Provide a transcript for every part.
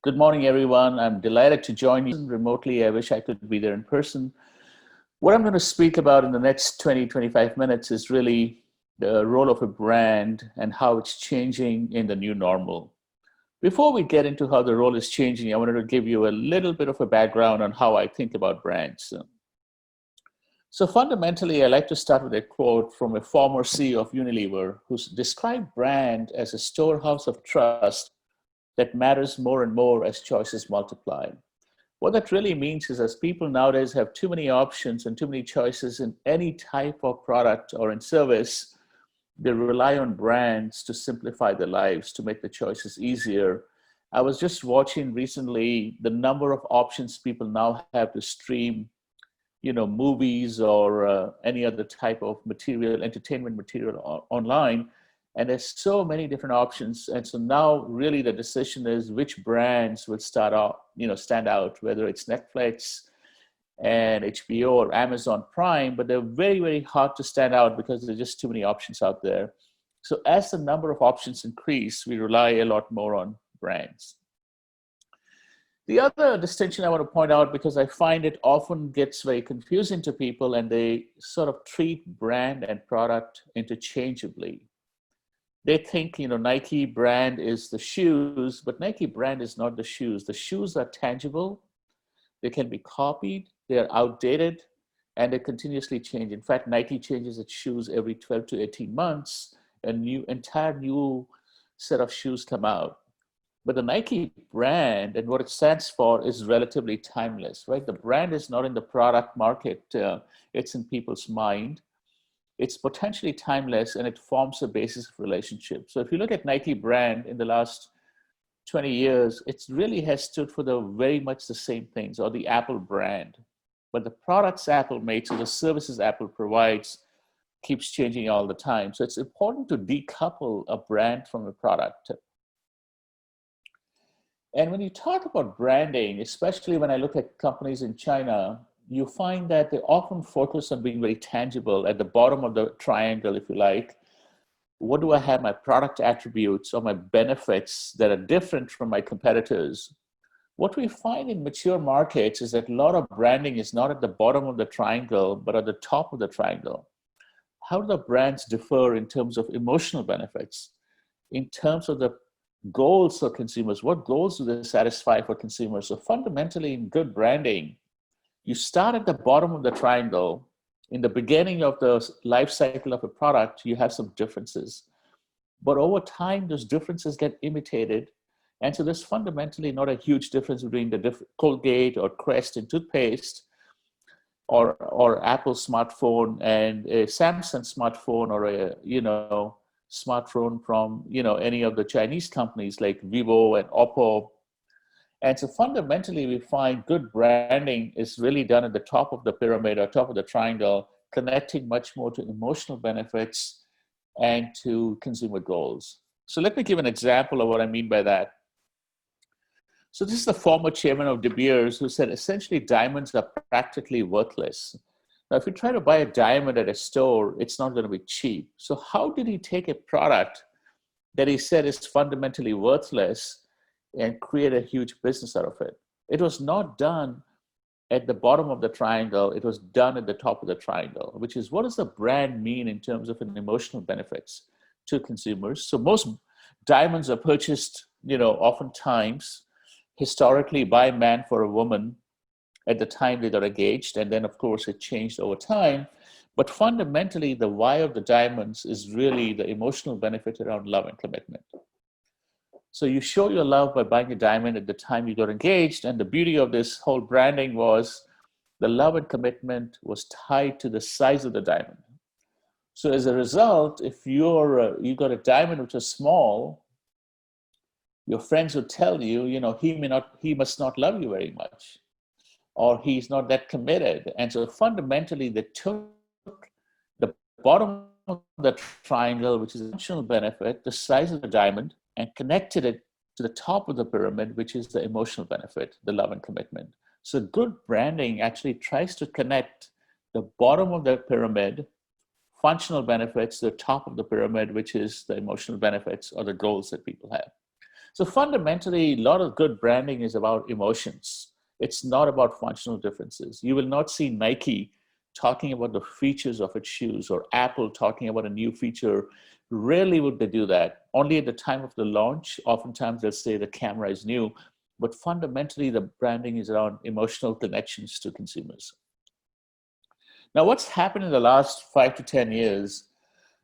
Good morning, everyone. I'm delighted to join you remotely. I wish I could be there in person. What I'm going to speak about in the next 20, 25 minutes is really the role of a brand and how it's changing in the new normal. Before we get into how the role is changing, I wanted to give you a little bit of a background on how I think about brands. So fundamentally, I like to start with a quote from a former CEO of Unilever who's described brand as a storehouse of trust that matters more and more as choices multiply. What that really means is as people nowadays have too many options and too many choices in any type of product or in service, they rely on brands to simplify their lives, to make the choices easier. I was just watching recently the number of options people now have to stream, movies or any other type of material, entertainment material online. And there's so many different options. And so now really the decision is which brands will stand out, whether it's Netflix and HBO or Amazon Prime, but they're very, very hard to stand out because there's just too many options out there. So as the number of options increase, we rely a lot more on brands. The other distinction I want to point out, because I find it often gets very confusing to people and they sort of treat brand and product interchangeably. They think, Nike brand is the shoes, but Nike brand is not the shoes. The shoes are tangible. They can be copied. They are outdated and they continuously change. In fact, Nike changes its shoes every 12 to 18 months. Entire new set of shoes come out. But the Nike brand and what it stands for is relatively timeless, right? The brand is not in the product market. It's in people's mind. It's potentially timeless and it forms a basis of relationship. So if you look at Nike brand in the last 20 years, it really has stood for the very much the same things, or the Apple brand. But the products Apple makes or the services Apple provides keeps changing all the time. So it's important to decouple a brand from a product. And when you talk about branding, especially when I look at companies in China, you find that they often focus on being very tangible at the bottom of the triangle, if you like. What do I have? My product attributes or my benefits that are different from my competitors. What we find in mature markets is that a lot of branding is not at the bottom of the triangle, but at the top of the triangle. How do the brands differ in terms of emotional benefits, in terms of the goals for consumers? What goals do they satisfy for consumers? So fundamentally, in good branding, you start at the bottom of the triangle. In the beginning of the life cycle of a product, you have some differences. But over time, those differences get imitated. And so there's fundamentally not a huge difference between the Colgate or Crest in toothpaste or Apple smartphone and a Samsung smartphone or a, smartphone from, any of the Chinese companies like Vivo and Oppo. And so fundamentally, we find good branding is really done at the top of the pyramid or top of the triangle, connecting much more to emotional benefits and to consumer goals. So let me give an example of what I mean by that. So this is the former chairman of De Beers who said, essentially, diamonds are practically worthless. Now, if you try to buy a diamond at a store, it's not going to be cheap. So how did he take a product that he said is fundamentally worthless and create a huge business out of it? It was not done at the bottom of the triangle. It was done at the top of the triangle, which is, what does the brand mean in terms of an emotional benefits to consumers? So most diamonds are purchased, oftentimes historically by a man for a woman at the time they got engaged. And then of course it changed over time. But fundamentally, the why of the diamonds is really the emotional benefit around love and commitment. So you show your love by buying a diamond at the time you got engaged. And the beauty of this whole branding was the love and commitment was tied to the size of the diamond. So as a result, if you got a diamond which is small, your friends would tell you, he must not love you very much, or he's not that committed. And so fundamentally, they took the bottom of the triangle, which is a functional benefit, the size of the diamond, and connected it to the top of the pyramid, which is the emotional benefit, the love and commitment. So good branding actually tries to connect the bottom of the pyramid, functional benefits, to the top of the pyramid, which is the emotional benefits or the goals that people have. So fundamentally, a lot of good branding is about emotions. It's not about functional differences. You will not see Nike talking about the features of its shoes or Apple talking about a new feature. Rarely would they do that. Only at the time of the launch, oftentimes they'll say the camera is new, but fundamentally the branding is around emotional connections to consumers. Now, what's happened in the last 5 to 10 years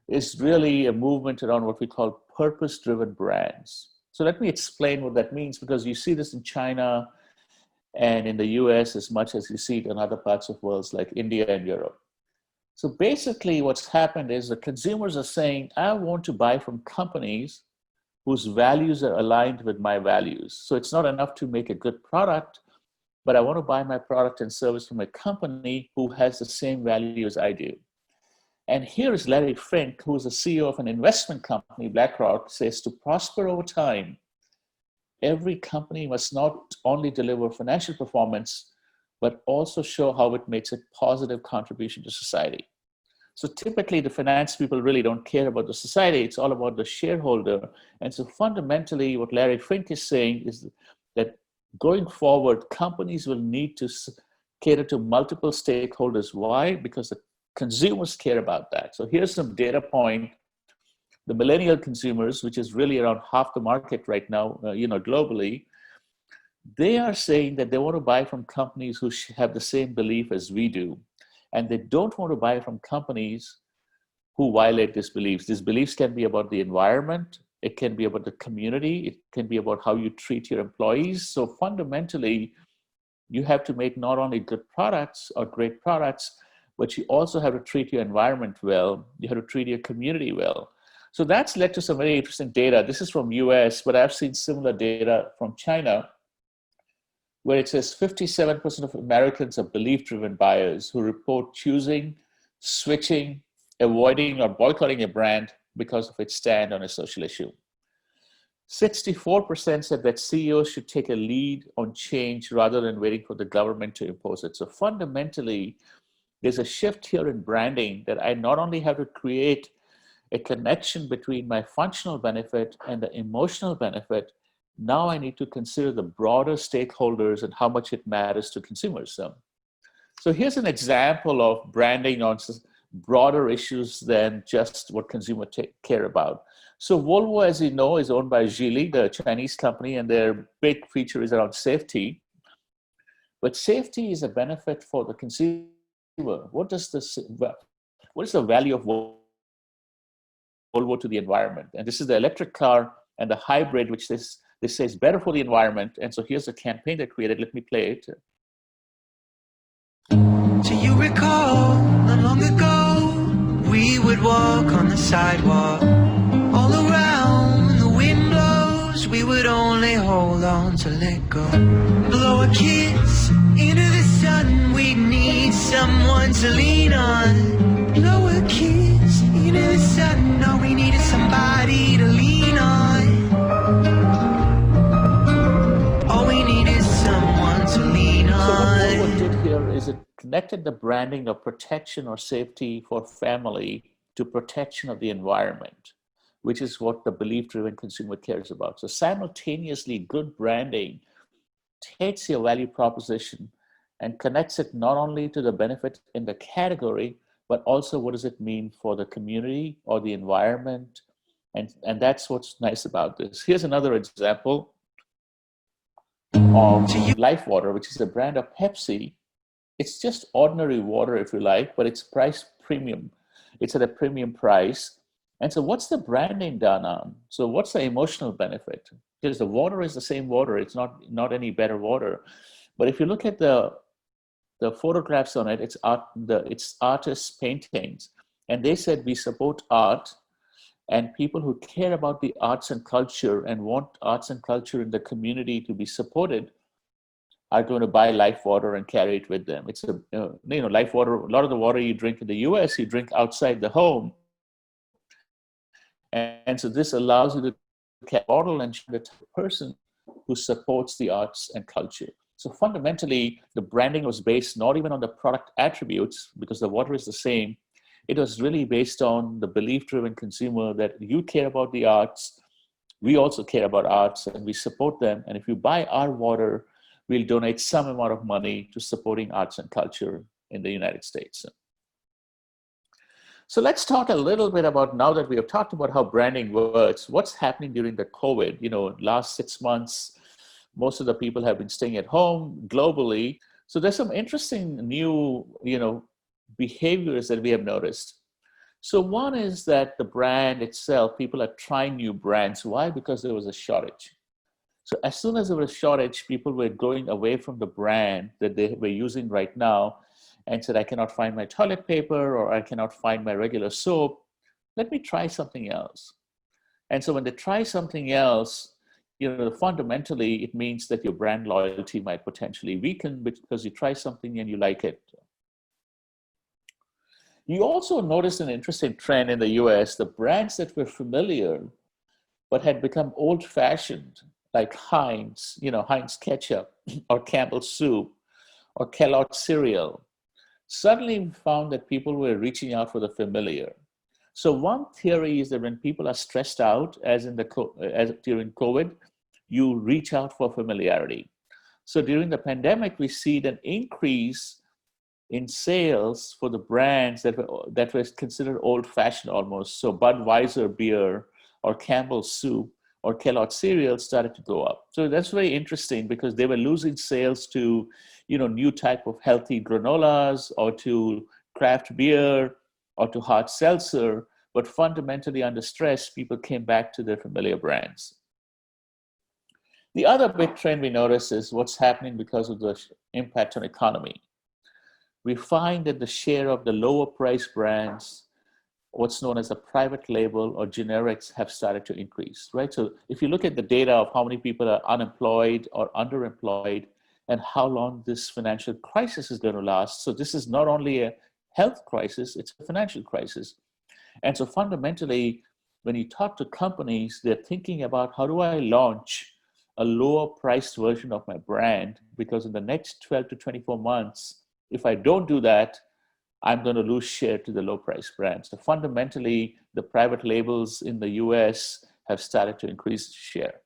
is really a movement around what we call purpose-driven brands. So let me explain what that means, because you see this in China and in the US as much as you see it in other parts of the world like India and Europe. So basically what's happened is the consumers are saying, I want to buy from companies whose values are aligned with my values. So it's not enough to make a good product, but I want to buy my product and service from a company who has the same values I do. And here is Larry Fink, who is the CEO of an investment company, BlackRock, says to prosper over time, every company must not only deliver financial performance, but also show how it makes a positive contribution to society. So typically the finance people really don't care about the society. It's all about the shareholder. And so fundamentally what Larry Fink is saying is that going forward, companies will need to cater to multiple stakeholders. Why? Because the consumers care about that. So here's some data point. The millennial consumers, which is really around half the market right now, globally, they are saying that they want to buy from companies who have the same belief as we do. And they don't want to buy from companies who violate these beliefs. These beliefs can be about the environment. It can be about the community. It can be about how you treat your employees. So fundamentally, you have to make not only good products or great products, but you also have to treat your environment well. You have to treat your community well. So that's led to some very interesting data. This is from US, but I've seen similar data from China, where it says 57% of Americans are belief-driven buyers who report choosing, switching, avoiding, or boycotting a brand because of its stand on a social issue. 64% said that CEOs should take a lead on change rather than waiting for the government to impose it. So fundamentally, there's a shift here in branding that I not only have to create a connection between my functional benefit and the emotional benefit, now I need to consider the broader stakeholders and how much it matters to consumers. So here's an example of branding on broader issues than just what consumers care about. So Volvo, as you know, is owned by Geely, the Chinese company, and their big feature is around safety. But safety is a benefit for the consumer. What is the value of Volvo to the environment? And this is the electric car and the hybrid, which this says better for the environment. And so here's a campaign they created. Let me play it. Do you recall not long ago we would walk on the sidewalk, all around the wind blows, we would only hold on to let go, blow a kiss into the sun, we need someone to lean on, blow a kiss into the sun, all we needed somebody to lean on, all we need is someone to lean on. So what Volvo did here is it connected the branding of protection or safety for family to protection of the environment, which is what the belief-driven consumer cares about. So simultaneously, good branding takes your value proposition and connects it not only to the benefit in the category, but also what does it mean for the community or the environment. And that's what's nice about this. Here's another example of Life Water, which is a brand of Pepsi. It's just ordinary water, if you like, but it's priced premium. It's at a premium price. And so what's the branding done on? So what's the emotional benefit? Because the water is the same water. It's not any better water. But if you look at the photographs on it, it's artists' paintings. And they said we support art and people who care about the arts and culture and want arts and culture in the community to be supported are going to buy Life Water and carry it with them. It's Life Water, a lot of the water you drink in the US, you drink outside the home. And so this allows you to carry a bottle and show the type of person who supports the arts and culture. So fundamentally, the branding was based not even on the product attributes, because the water is the same. It was really based on the belief-driven consumer that you care about the arts, we also care about arts and we support them. And if you buy our water, we'll donate some amount of money to supporting arts and culture in the United States. So let's talk a little bit about, now that we have talked about how branding works, what's happening during the COVID. Last 6 months, most of the people have been staying at home globally. So there's some interesting new, behaviors that we have noticed. So one is that the brand itself, people are trying new brands. Why? Because there was a shortage. So as soon as there was a shortage, people were going away from the brand that they were using right now and said, I cannot find my toilet paper, or I cannot find my regular soap. Let me try something else. And so when they try something else, fundamentally, it means that your brand loyalty might potentially weaken because you try something and you like it. You also noticed an interesting trend in the US. The brands that were familiar but had become old-fashioned, like Heinz, Heinz ketchup, or Campbell's soup, or Kellogg's cereal, suddenly we found that people were reaching out for the familiar. So one theory is that when people are stressed out, as during COVID, you reach out for familiarity. So during the pandemic, we see an increase in sales for the brands that were considered old-fashioned almost. So Budweiser beer, or Campbell's soup, or Kellogg's cereal started to go up. So that's very interesting because they were losing sales to, new type of healthy granolas, or to craft beer, or to hard seltzer. But fundamentally, under stress, people came back to their familiar brands. The other big trend we notice is what's happening because of the impact on economy. We find that the share of the lower price brands, what's known as a private label or generics, have started to increase, right? So if you look at the data of how many people are unemployed or underemployed and how long this financial crisis is going to last. So this is not only a health crisis, it's a financial crisis. And so fundamentally, when you talk to companies, they're thinking about, how do I launch a lower priced version of my brand? Because in the next 12 to 24 months, if I don't do that, I'm going to lose share to the low price brands. So fundamentally, the private labels in the US have started to increase share.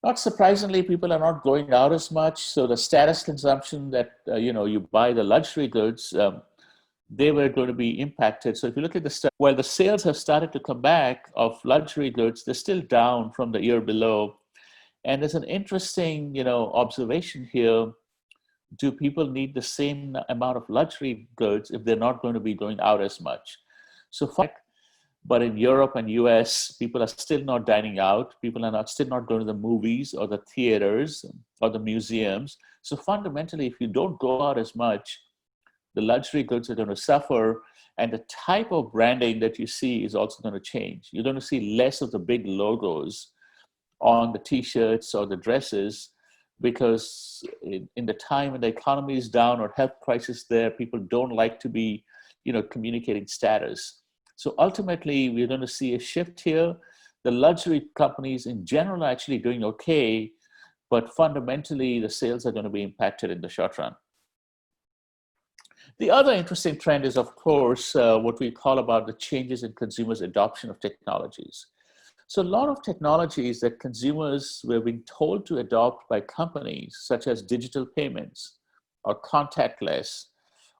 Not surprisingly, people are not going out as much. So the status consumption that, you buy the luxury goods, they were going to be impacted. So if you look at while the sales have started to come back of luxury goods, they're still down from the year below. And there's an interesting, observation here. Do people need the same amount of luxury goods if they're not going to be going out as much? But in Europe and US, people are still not dining out. People are still not going to the movies or the theaters or the museums. So fundamentally, if you don't go out as much, the luxury goods are going to suffer, and the type of branding that you see is also going to change. You're going to see less of the big logos on the t-shirts or the dresses, because in the time when the economy is down or health crisis there, people don't like to be, communicating status. So ultimately, we're going to see a shift here. The luxury companies in general are actually doing okay, but fundamentally, the sales are going to be impacted in the short run. The other interesting trend is, of course, what we call about the changes in consumers' adoption of technologies. So a lot of technologies that consumers were being told to adopt by companies, such as digital payments or contactless,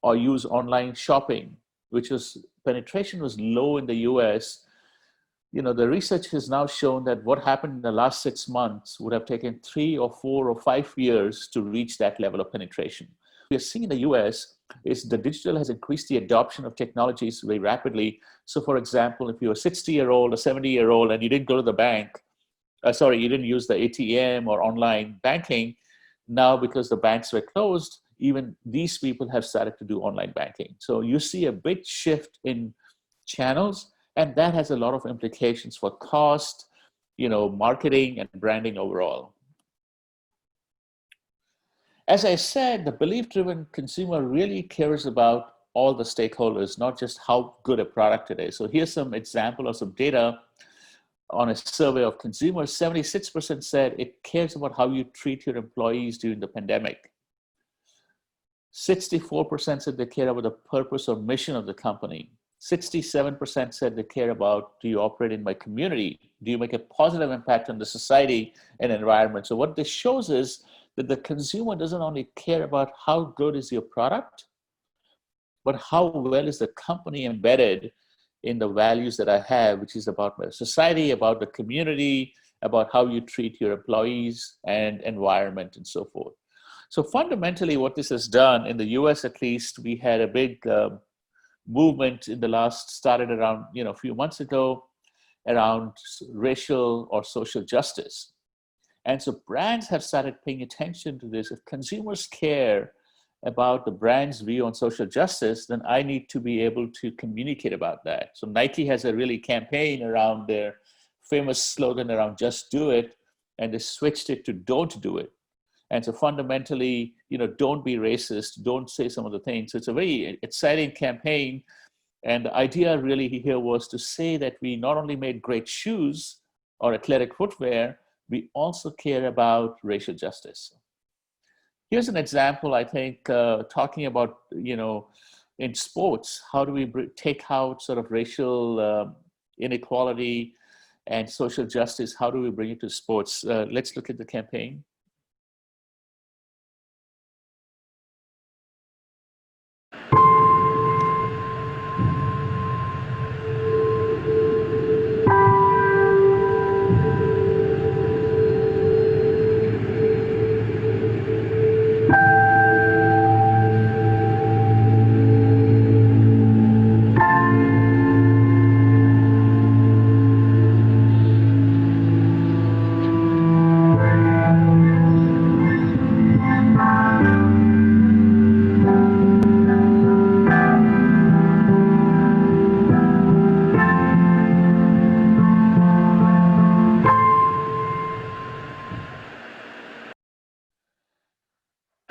or use online shopping, which penetration was low in the US. The research has now shown that what happened in the last 6 months would have taken 3 or 4 or 5 years to reach that level of penetration. We are seeing in the US is the digital has increased the adoption of technologies very rapidly. So for example, if you're a 60-year-old or 70-year-old and you didn't go to the bank, you didn't use the ATM or online banking, now because the banks were closed, even these people have started to do online banking. So you see a big shift in channels, and that has a lot of implications for cost, marketing and branding overall. As I said, the belief-driven consumer really cares about all the stakeholders, not just how good a product it is. So here's some example of some data on a survey of consumers. 76% said it cares about how you treat your employees during the pandemic. 64% said they care about the purpose or mission of the company. 67% said they care about, do you operate in my community? Do you make a positive impact on the society and environment? So what this shows is that the consumer doesn't only care about how good is your product, but how well is the company embedded in the values that I have, which is about my society, about the community, about how you treat your employees and environment and so forth. So fundamentally what this has done, in the US at least, we had a big movement in the started around, a few months ago, around racial or social justice. And so brands have started paying attention to this. If consumers care about the brand's view on social justice, then I need to be able to communicate about that. So Nike has a really campaign around their famous slogan around just do it, and they switched it to don't do it. And so fundamentally, don't be racist, don't say some of the things. So it's a very exciting campaign. And the idea really here was to say that we not only made great shoes or athletic footwear, we also care about racial justice. Here's an example, I think, talking about, in sports, how do we take out sort of racial inequality and social justice? How do we bring it to sports? Let's look at the campaign.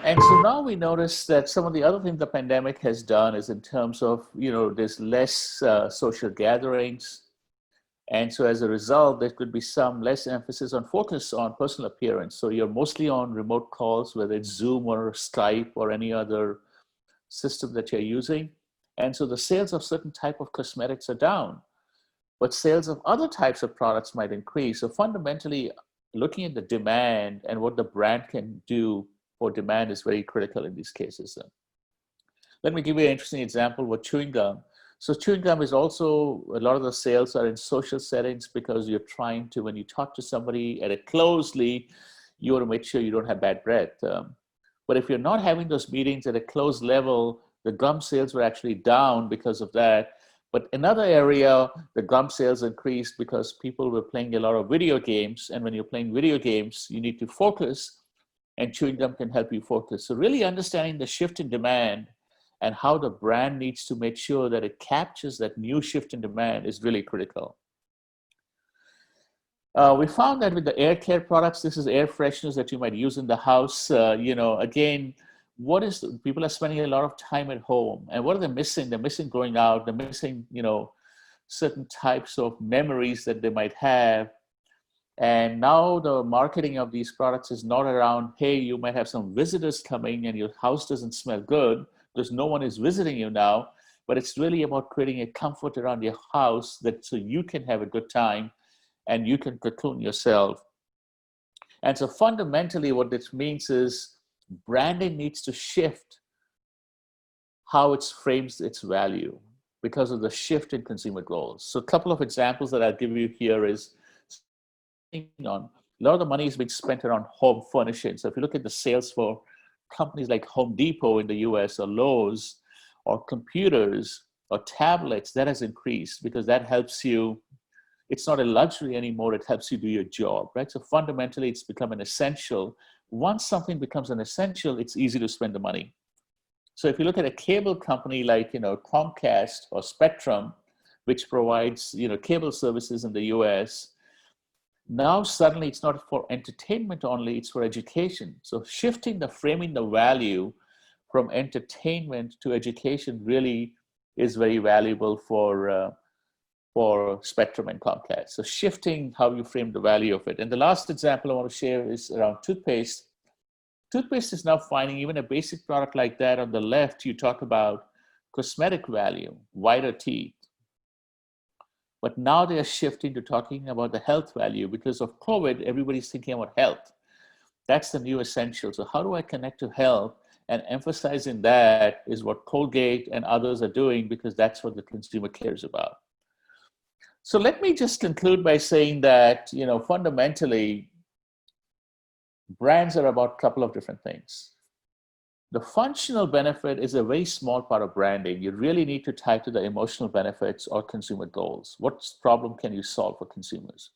And so now we notice that some of the other things the pandemic has done is in terms of, there's less social gatherings. And so as a result, there could be some less emphasis on focus on personal appearance. So you're mostly on remote calls, whether it's Zoom or Skype or any other system that you're using. And so the sales of certain type of cosmetics are down, but sales of other types of products might increase. So fundamentally, looking at the demand and what the brand can do for demand is very critical in these cases. Let me give you an interesting example with chewing gum. So chewing gum is also, a lot of the sales are in social settings because you're trying to, when you talk to somebody at it closely, you want to make sure you don't have bad breath. But if you're not having those meetings at a close level, the gum sales were actually down because of that. But another area, the gum sales increased because people were playing a lot of video games. And when you're playing video games, you need to focus, and chewing gum can help you focus. So really understanding the shift in demand and how the brand needs to make sure that it captures that new shift in demand is really critical. We found that with the air care products, this is air fresheners that you might use in the house. Again, people are spending a lot of time at home, and what are they missing? They're missing going out. They're missing, certain types of memories that they might have. And now the marketing of these products is not around, hey, you might have some visitors coming and your house doesn't smell good because no one is visiting you now, but it's really about creating a comfort around your house so you can have a good time and you can cocoon yourself. And so fundamentally what this means is branding needs to shift how it frames its value because of the shift in consumer goals. So a couple of examples that I'll give you here is, on a lot of the money is being spent around home furnishing. So if you look at the sales for companies like Home Depot in the US or Lowe's or computers or tablets, that has increased because that helps you. It's not a luxury anymore, it helps you do your job, right? So fundamentally, it's become an essential. Once something becomes an essential, it's easy to spend the money. So if you look at a cable company like, Comcast or Spectrum, which provides, cable services in the US, now suddenly it's not for entertainment only, it's for education. So shifting framing the value from entertainment to education really is very valuable for Spectrum and Comcast. So shifting how you frame the value of it. And the last example I want to share is around toothpaste. Toothpaste is now finding even a basic product like that on the left, you talk about cosmetic value, whiter teeth, But now they are shifting to talking about the health value. Because of COVID, everybody's thinking about health. That's the new essential. So how do I connect to health? And emphasizing that is what Colgate and others are doing, because that's what the consumer cares about. So let me just conclude by saying that, fundamentally, brands are about a couple of different things. The functional benefit is a very small part of branding. You really need to tie to the emotional benefits or consumer goals. What problem can you solve for consumers?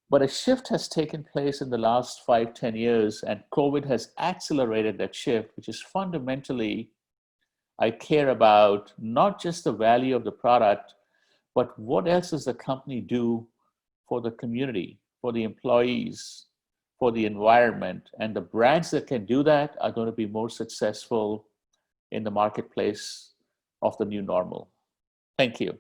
But a shift has taken place in the last 5-10 years, and COVID has accelerated that shift, which is fundamentally, I care about not just the value of the product, but what else does the company do for the community, for the employees, for the environment. And the brands that can do that are going to be more successful in the marketplace of the new normal. Thank you.